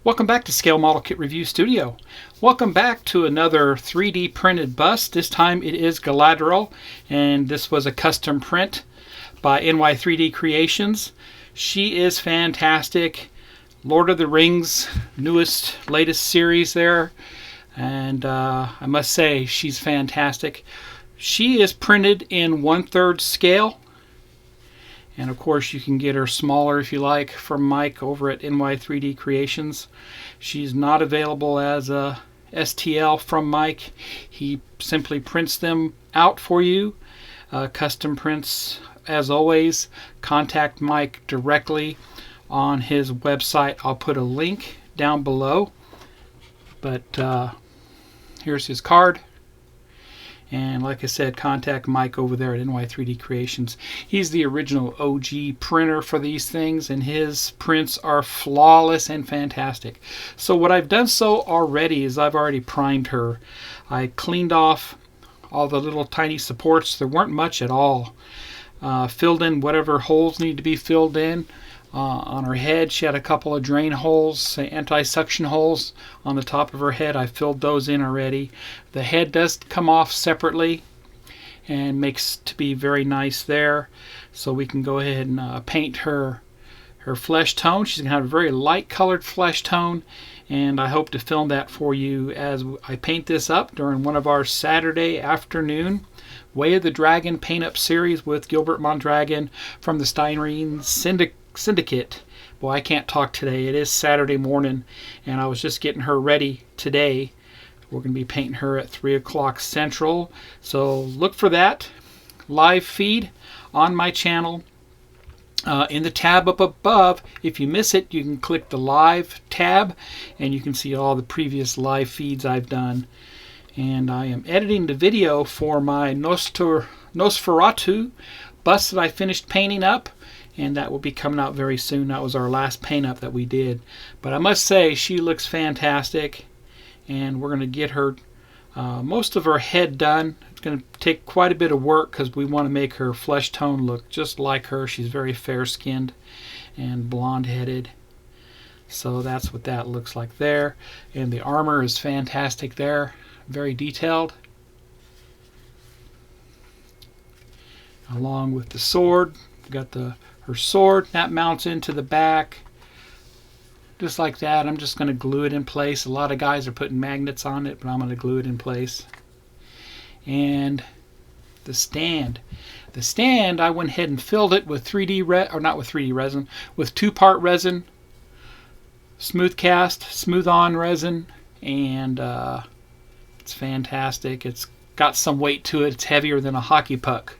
Welcome back to Scale Model Kit Review Studio. Welcome back to another 3D printed bust. This time it is Galadriel, and this was a custom print by NY3D Creations. She is fantastic. Lord of the Rings, latest series there, and I must say she's fantastic. She is printed in 1/3 scale. And of course you can get her smaller if you like from Mike over at NY3D Creations. She's not available as a STL from Mike. He simply prints them out for you. Custom prints, as always. Contact Mike directly on his website. I'll put a link down below. But here's his card. And like I said, contact Mike over there at NY3D Creations. He's the original OG printer for these things, and his prints are flawless and fantastic. So what I've done already is I've already primed her. I cleaned off all the little tiny supports. There weren't much at all. Filled in whatever holes need to be filled in. On her head, she had a couple of drain holes, anti-suction holes on the top of her head. I filled those in already. The head does come off separately and makes to be very nice there. So we can go ahead and paint her flesh tone. She's going to have a very light colored flesh tone, and I hope to film that for you as I paint this up during one of our Saturday afternoon Way of the Dragon paint up series with Gilbert Mondragon from the Styrene Syndicate. Boy, I can't talk today. It is Saturday morning, and I was just getting her ready today. We're going to be painting her at 3 o'clock Central, so look for that live feed on my channel. In the tab up above, if you miss it, you can click the live tab, and you can see all the previous live feeds I've done. And I am editing the video for my Nosferatu bust that I finished painting up, and that will be coming out very soon. That was our last paint up that we did. But I must say, she looks fantastic, and we're going to get her most of her head done. It's going to take quite a bit of work because we want to make her flesh tone look just like her. She's very fair-skinned and blonde-headed. So that's what that looks like there. And the armor is fantastic there. Very detailed. Along with the sword. We've got her sword that mounts into the back just like that. I'm just going to glue it in place. A lot of guys are putting magnets on it, but I'm going to glue it in place. And the stand I went ahead and filled it with 2-part resin, smooth cast, smooth on resin, and it's fantastic. It's got some weight to it. It's heavier than a hockey puck.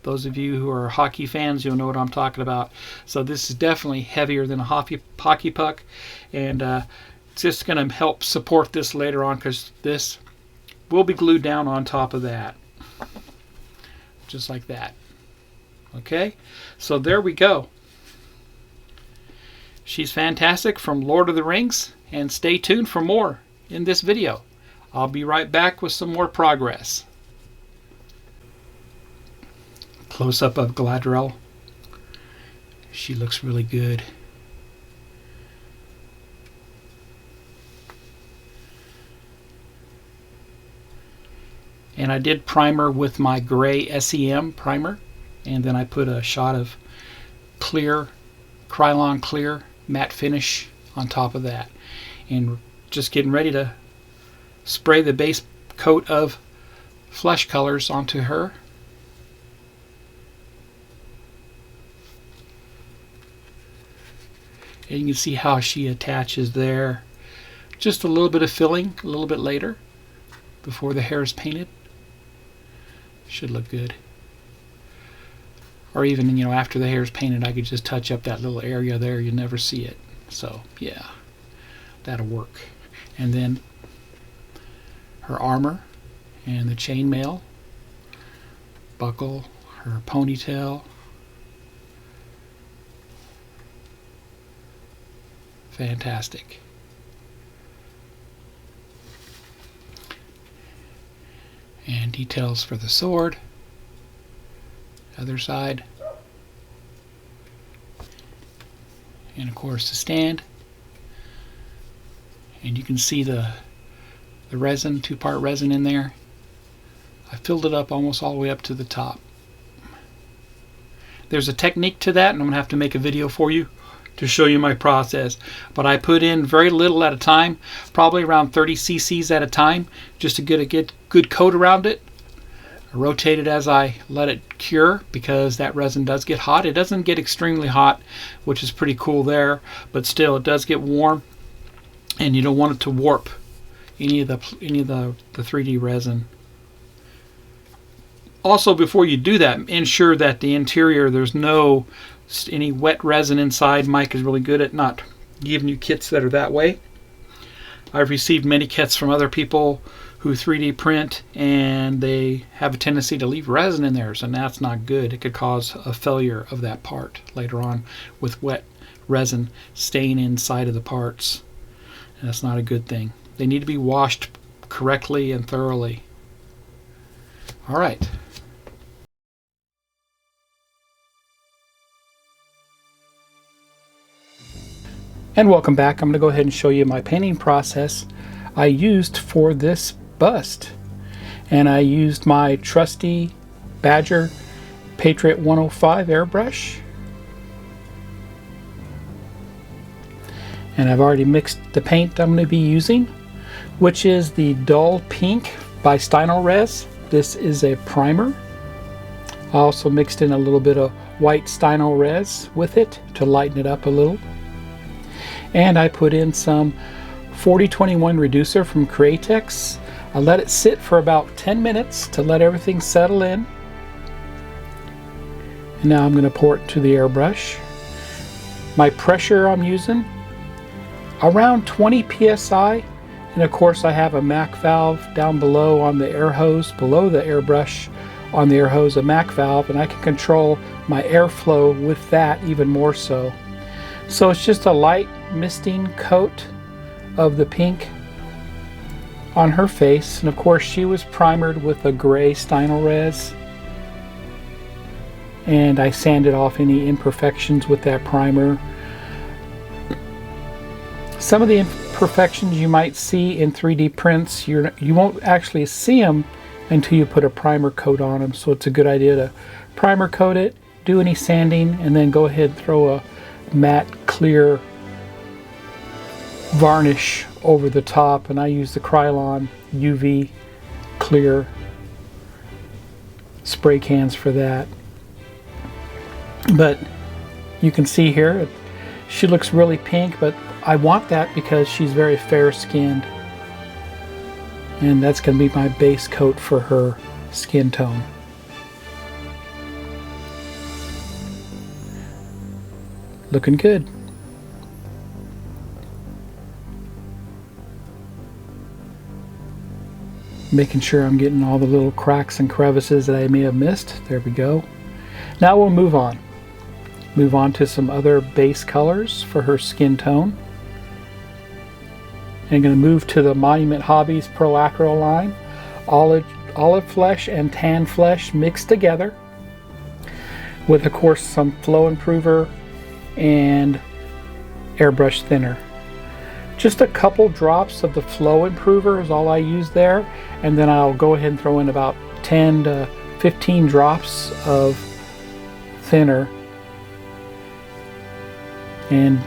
Those of you who are hockey fans, you'll know what I'm talking about. So this is definitely heavier than a hockey puck, and it's just going to help support this later on because this will be glued down on top of that, just like that. Okay, so there we go. She's fantastic from Lord of the Rings, and stay tuned for more in this video. I'll be right back with some more progress. Close-up of Galadriel. She looks really good. And I did primer with my gray SEM primer, and then I put a shot of clear, Krylon clear matte finish on top of that. And just getting ready to spray the base coat of flesh colors onto her. And you can see how she attaches there. Just a little bit of filling a little bit later before the hair is painted. Should look good. Or even, after the hair is painted, I could just touch up that little area there. You'll never see it. So, yeah, that'll work. And then her armor and the chainmail, buckle, her ponytail. Fantastic. And details for the sword. Other side. And of course the stand. and you can see the resin, two-part resin in there. I filled it up almost all the way up to the top. There's a technique to that, and I'm going to have to make a video for you to show you my process. But I put in very little at a time, probably around 30 cc's at a time, just to get a good coat around it. I rotate it as I let it cure, because that resin does get hot. It doesn't get extremely hot, which is pretty cool there, but still it does get warm, and you don't want it to warp any of the 3D resin. Also, before you do that, ensure that the interior, there's no any wet resin inside. Mike is really good at not giving you kits that are that way. I've received many kits from other people who 3D print, and they have a tendency to leave resin in theirs, and that's not good. It could cause a failure of that part later on with wet resin staying inside of the parts, and that's not a good thing. They need to be washed correctly and thoroughly. All right. And welcome back. I'm going to go ahead and show you my painting process I used for this bust. And I used my trusty Badger Patriot 105 airbrush. And I've already mixed the paint I'm going to be using, which is the Dull Pink by Stynylrez. This is a primer. I also mixed in a little bit of white Stynylrez with it to lighten it up a little. And I put in some 4021 reducer from Createx. I let it sit for about 10 minutes to let everything settle in. And now I'm going to pour it to the airbrush. My pressure I'm using, around 20 psi. And of course I have a MAC valve down below on the air hose, below the airbrush on the air hose, a MAC valve, and I can control my airflow with that even more so. So it's just a light misting coat of the pink on her face, and of course she was primered with a gray Stynylrez, and I sanded off any imperfections with that primer. Some of the imperfections you might see in 3D prints, you won't actually see them until you put a primer coat on them, so it's a good idea to primer coat it, do any sanding, and then go ahead and throw a matte clear varnish over the top. And I use the Krylon UV clear spray cans for that. But you can see here she looks really pink, but I want that because she's very fair skinned, and that's going to be my base coat for her skin tone. Looking good. Making sure I'm getting all the little cracks and crevices that I may have missed. There we go. Now we'll move on. Move on to some other base colors for her skin tone. I'm going to move to the Monument Hobbies Pro Acro line. Olive flesh and tan flesh mixed together with, of course, some flow improver and airbrush thinner. Just a couple drops of the flow improver is all I use there, and then I'll go ahead and throw in about 10 to 15 drops of thinner. And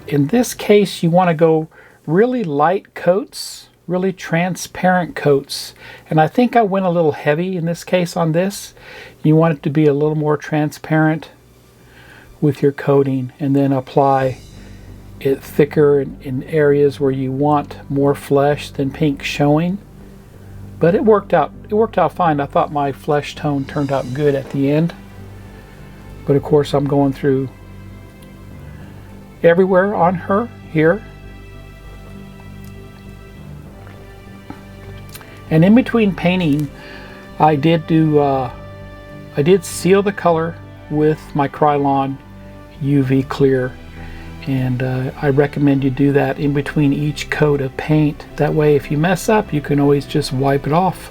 in this case you want to go really light coats, really transparent coats, and I think I went a little heavy in this case on this. You want it to be a little more transparent with your coating, and then apply it thicker in areas where you want more flesh than pink showing. But it worked out fine. I thought my flesh tone turned out good at the end. But of course I'm going through everywhere on her here. And in between painting, I did seal the color with my Krylon UV clear, and I recommend you do that in between each coat of paint. That way if you mess up, you can always just wipe it off.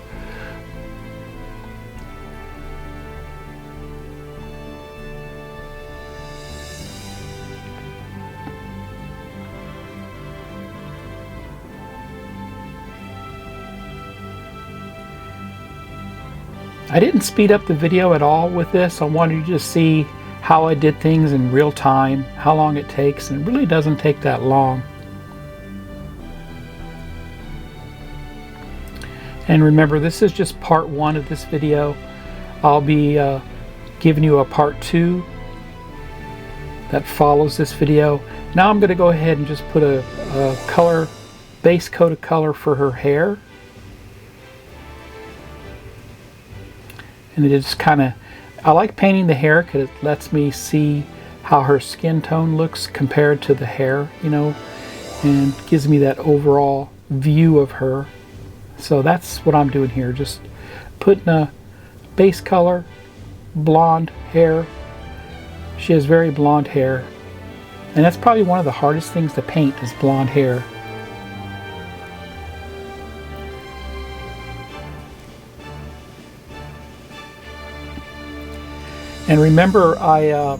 I didn't speed up the video at all with this. I wanted you to see how I did things in real time, how long it takes, and it really doesn't take that long. And remember, this is just part 1 of this video. I'll be giving you a part 2 that follows this video. Now I'm going to go ahead and just put a color, base coat of color for her hair. And it just kind of, I like painting the hair because it lets me see how her skin tone looks compared to the hair, you know, and gives me that overall view of her. So that's what I'm doing here, just putting a base color, blonde hair. She has very blonde hair, and that's probably one of the hardest things to paint is blonde hair. And remember, I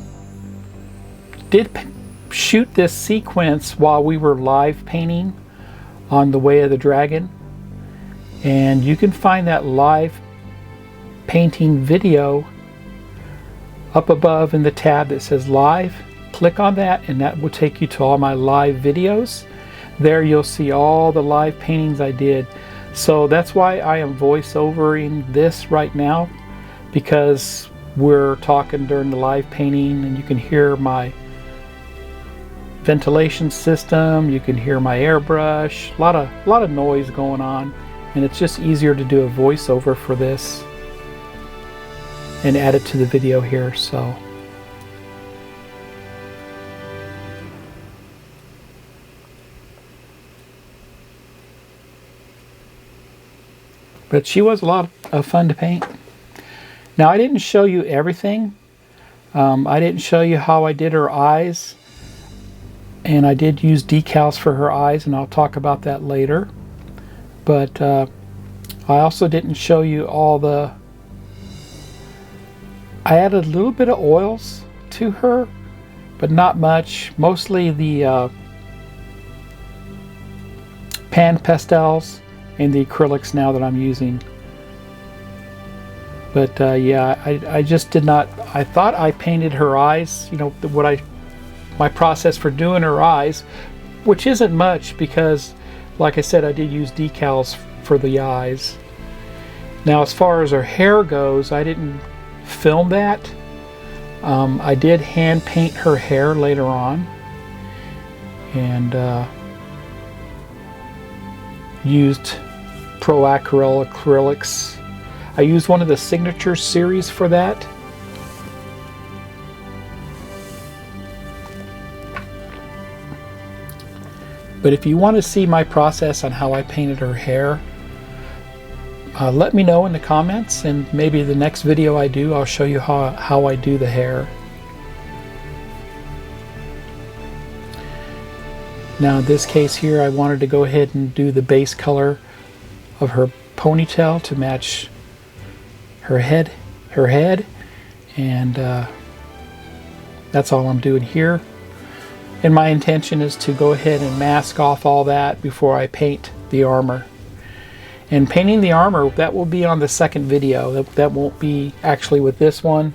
did shoot this sequence while we were live painting on The Way of the Dragon, and you can find that live painting video up above in the tab that says live. Click on that and that will take you to all my live videos. There you'll see all the live paintings I did. So that's why I am voiceovering this right now, because we're talking during the live painting and you can hear my ventilation system, you can hear my airbrush, a lot of noise going on, and it's just easier to do a voiceover for this and add it to the video here. So but she was a lot of fun to paint. Now I didn't show you everything. I didn't show you how I did her eyes, and I did use decals for her eyes, and I'll talk about that later. But I also didn't show you all the... I added a little bit of oils to her, but not much. Mostly the pan pastels and the acrylics now that I'm using. But yeah, I just did not... I thought I painted her eyes, you know, my process for doing her eyes, which isn't much because, like I said, I did use decals for the eyes. Now as far as her hair goes, I didn't film that. I did hand paint her hair later on, and used Pro Aquarelle acrylics. I used one of the Signature series for that. But if you want to see my process on how I painted her hair, let me know in the comments, and maybe the next video I do, I'll show you how I do the hair. Now in this case here, I wanted to go ahead and do the base color of her ponytail to match her head, and that's all I'm doing here. And my intention is to go ahead and mask off all that before I paint the armor. And painting the armor, that will be on the second video. That won't be actually with this one.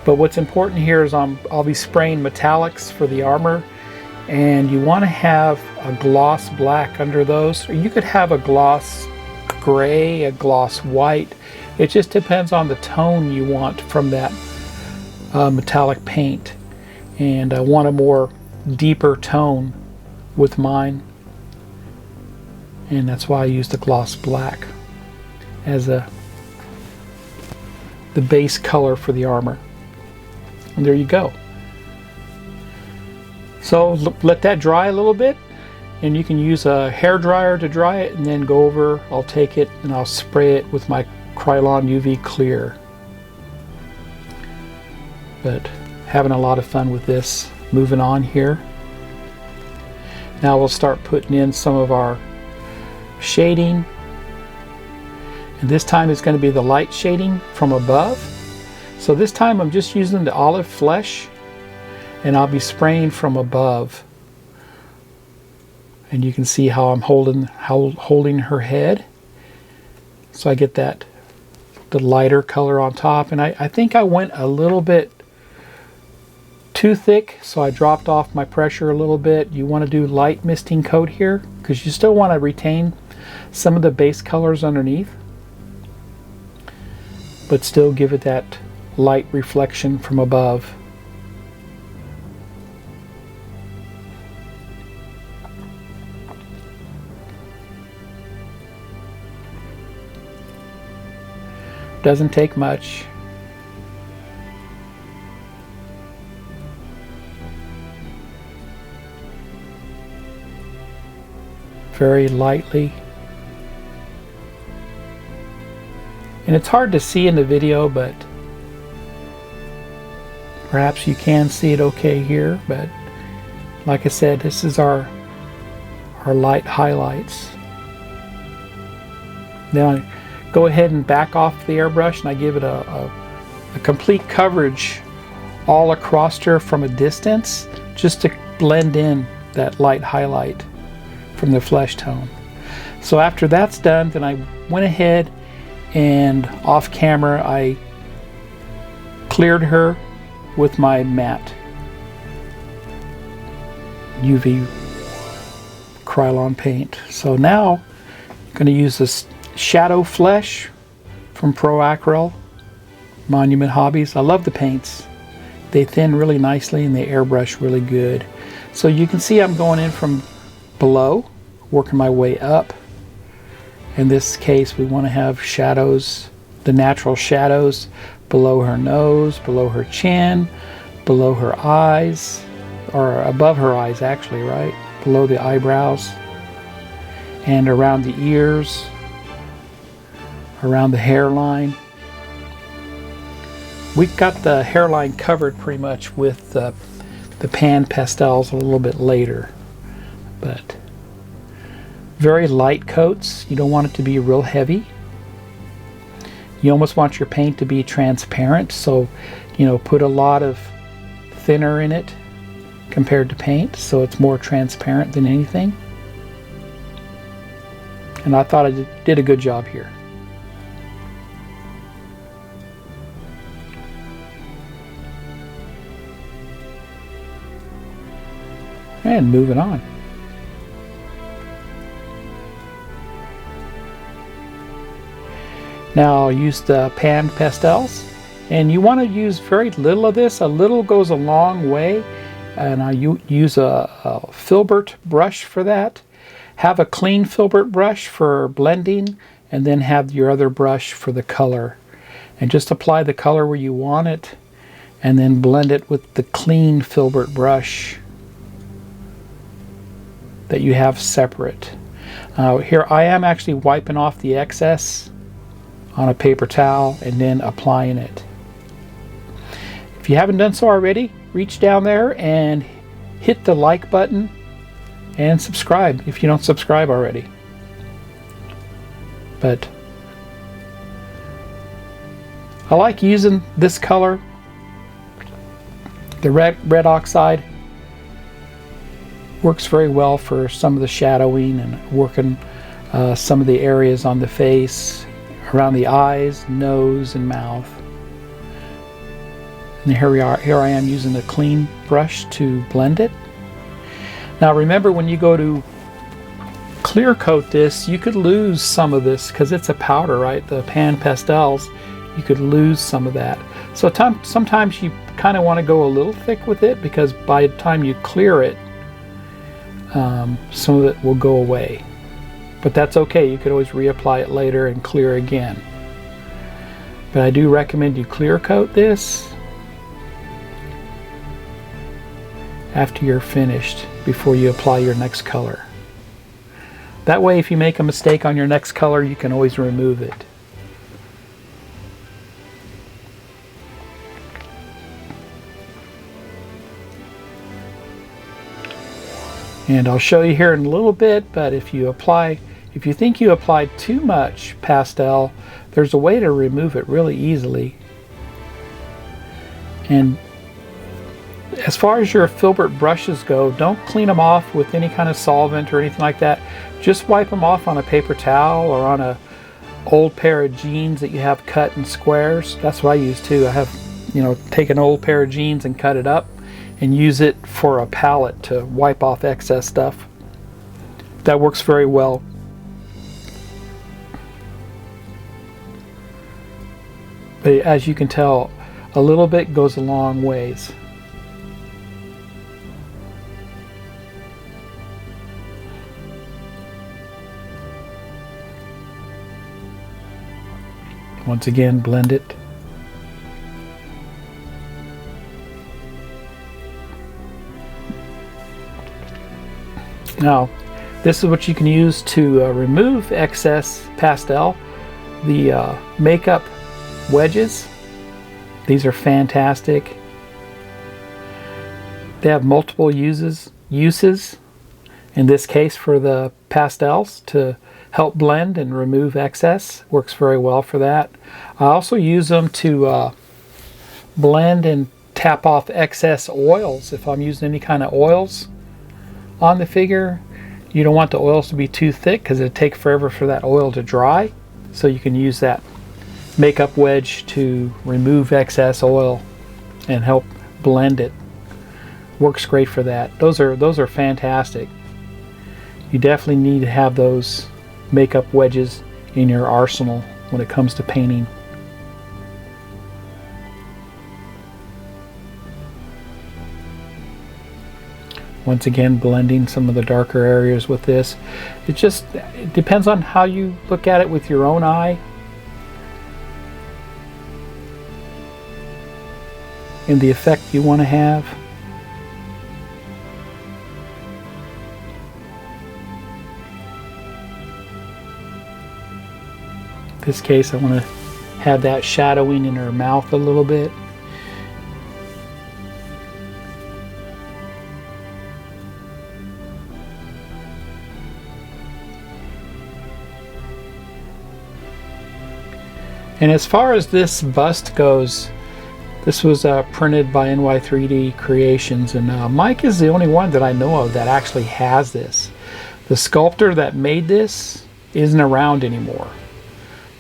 But what's important here is I'll be spraying metallics for the armor, and you want to have a gloss black under those, or you could have a gloss gray, a gloss white. It just depends on the tone you want from that metallic paint. And I want a more deeper tone with mine, and that's why I used the gloss black as the base color for the armor. And there you go. So let that dry a little bit, and you can use a hair dryer to dry it, and then go over, I'll take it and I'll spray it with my Krylon UV Clear. But having a lot of fun with this. Moving on here. Now we'll start putting in some of our shading, and this time it's going to be the light shading from above. So this time I'm just using the olive flesh, and I'll be spraying from above, and you can see how I'm holding her head, so I get that the lighter color on top. And I think I went a little bit too thick, so I dropped off my pressure a little bit. You want to do light misting coat here because you still want to retain some of the base colors underneath, but still give it that light reflection from above. Doesn't take much. Very lightly. And it's hard to see in the video, but perhaps you can see it okay here. But like I said, this is our light highlights. Now I go ahead and back off the airbrush, and I give it a complete coverage all across her from a distance, just to blend in that light highlight from the flesh tone. So after that's done, then I went ahead and off camera I cleared her with my matte UV Krylon paint. So now I'm going to use this Shadow Flesh from Pro Acryl Monument Hobbies. I love the paints. They thin really nicely and they airbrush really good. So you can see I'm going in from below, working my way up. In this case, we want to have shadows, the natural shadows below her nose, below her chin, below her eyes, or above her eyes actually, right? Below the eyebrows, and around the ears, around the hairline. We got the hairline covered pretty much with the pan pastels a little bit later, but very light coats. You don't want it to be real heavy. You almost want your paint to be transparent, so you know, put a lot of thinner in it compared to paint, so it's more transparent than anything. And I thought I did a good job here. And moving on. Now I'll use the pan pastels, and you want to use very little of this. A little goes a long way, and I use a filbert brush for that. Have a clean filbert brush for blending, and then have your other brush for the color. And just apply the color where you want it, and then blend it with the clean filbert brush that you have separate. Here I am actually wiping off the excess on a paper towel and then applying it. If you haven't done so already, reach down there and hit the like button and subscribe if you don't subscribe already. But I like using this color, the red oxide. Works very well for some of the shadowing and working some of the areas on the face, around the eyes, nose, and mouth. And here we are. Here I am using a clean brush to blend it. Now remember, when you go to clear coat this, you could lose some of this because it's a powder, right? The pan pastels, you could lose some of that. So sometimes you kind of want to go a little thick with it, because by the time you clear it, some of it will go away. But that's okay, you could always reapply it later and clear again. But I do recommend you clear coat this after you're finished, before you apply your next color. That way, if you make a mistake on your next color, you can always remove it. And I'll show you here in a little bit, but if you think you applied too much pastel, there's a way to remove it really easily. And as far as your filbert brushes go, don't clean them off with any kind of solvent or anything like that. Just wipe them off on a paper towel or on old pair of jeans that you have cut in squares. That's what I use too. I have, take an old pair of jeans and cut it up and use it for a palette to wipe off excess stuff. That works very well. But as you can tell, a little bit goes a long ways. Once again, blend it. Now, this is what you can use to remove excess pastel. The makeup wedges, these are fantastic. They have multiple uses. In this case, for the pastels to help blend and remove excess. Works very well for that. I also use them to blend and tap off excess oils. If I'm using any kind of oils on the figure, you don't want the oils to be too thick because it'll take forever for that oil to dry. So you can use that makeup wedge to remove excess oil and help blend it. Works great for that. Those are fantastic. You definitely need to have those makeup wedges in your arsenal when it comes to painting. Once again, blending some of the darker areas with this. It depends on how you look at it with your own eye and the effect you want to have. In this case, I want to have that shadowing in her mouth a little bit. And as far as this bust goes, this was printed by NY3D Creations, and Mike is the only one that I know of that actually has this. The sculptor that made this isn't around anymore.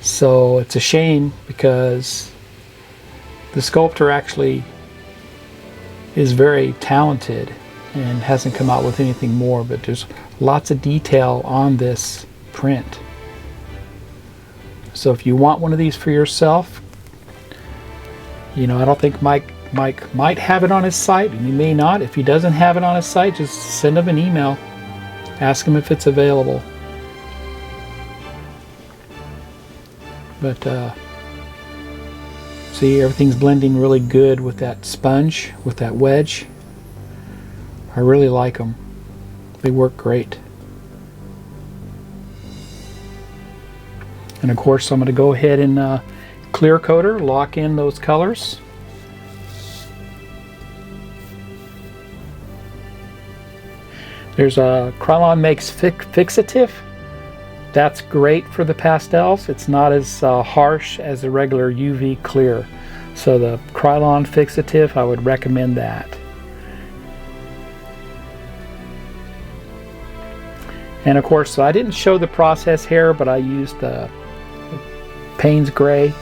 So it's a shame because the sculptor actually is very talented and hasn't come out with anything more, but there's lots of detail on this print. So if you want one of these for yourself, I don't think Mike might have it on his site, and he may not. If he doesn't have it on his site, just send him an email. Ask him if it's available. But see, everything's blending really good with that sponge, with that wedge. I really like them. They work great. And of course, I'm going to go ahead and clear coater, lock in those colors. There's a Krylon Makes Fixative. That's great for the pastels. It's not as harsh as the regular UV clear. So the Krylon Fixative, I would recommend that. And of course, I didn't show the process here, but I used the Payne's Gray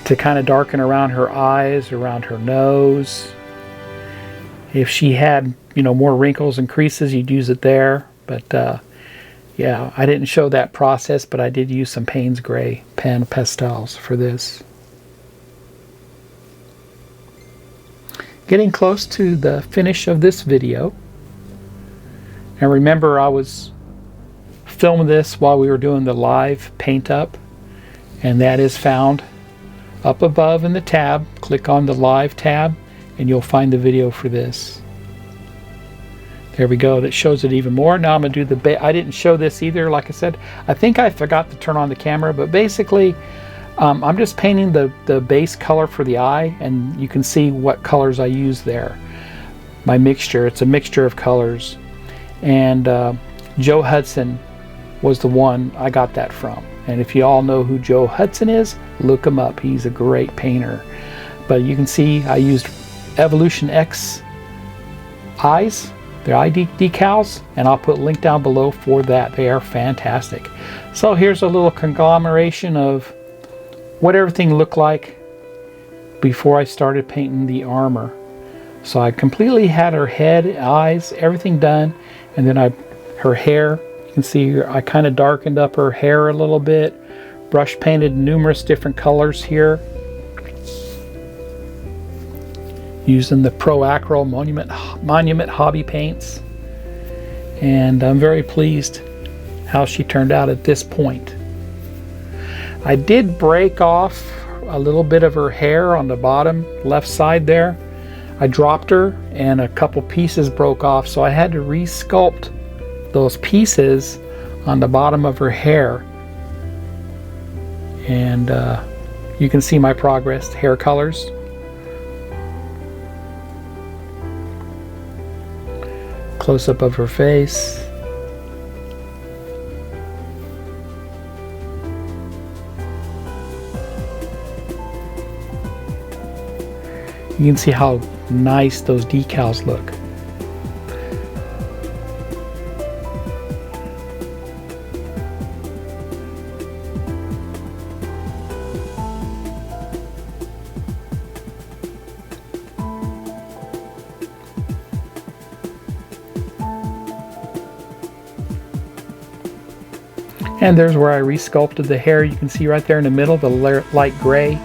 to kind of darken around her eyes, around her nose. If she had, more wrinkles and creases, you'd use it there. But yeah, I didn't show that process, but I did use some Payne's Gray pan pastels for this. Getting close to the finish of this video. And remember, I was filming this while we were doing the live paint up, and that is found up above in the tab. Click on the live tab and you'll find the video for this. There we go. That shows it even more. Now I'm going to do the I didn't show this either, like I said. I think I forgot to turn on the camera, but basically I'm just painting the base color for the eye, and you can see what colors I use there. My mixture, it's a mixture of colors. And Joe Hudson was the one I got that from. And if you all know who Joe Hudson is, look him up. He's a great painter. But you can see I used Evolution X eyes the ID decals, and I'll put a link down below for that. They are fantastic. So here's a little conglomeration of what everything looked like before I started painting the armor. So I completely had her head, eyes, everything done, and then her hair. You can see I kind of darkened up her hair a little bit, brush painted numerous different colors here, using the Pro Acro Monument Hobby paints, and I'm very pleased how she turned out at this point. I did break off a little bit of her hair on the bottom left side there. I dropped her and a couple pieces broke off, so I had to re-sculpt those pieces on the bottom of her hair. And you can see my progress, hair colors. Close-up of her face. You can see how nice those decals look. And there's where I resculpted the hair. You can see right there in the middle, the light gray,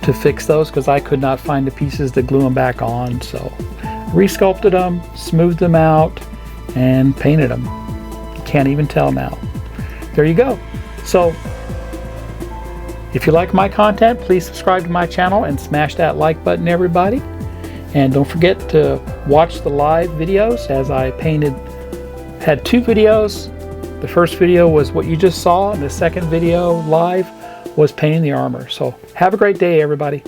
to fix those because I could not find the pieces to glue them back on. So resculpted them, smoothed them out, and painted them. You can't even tell now. There you go. So if you like my content, please subscribe to my channel and smash that like button, everybody. And don't forget to watch the live videos as I had two videos. The first video was what you just saw, and the second video live was painting the armor. So have a great day, everybody.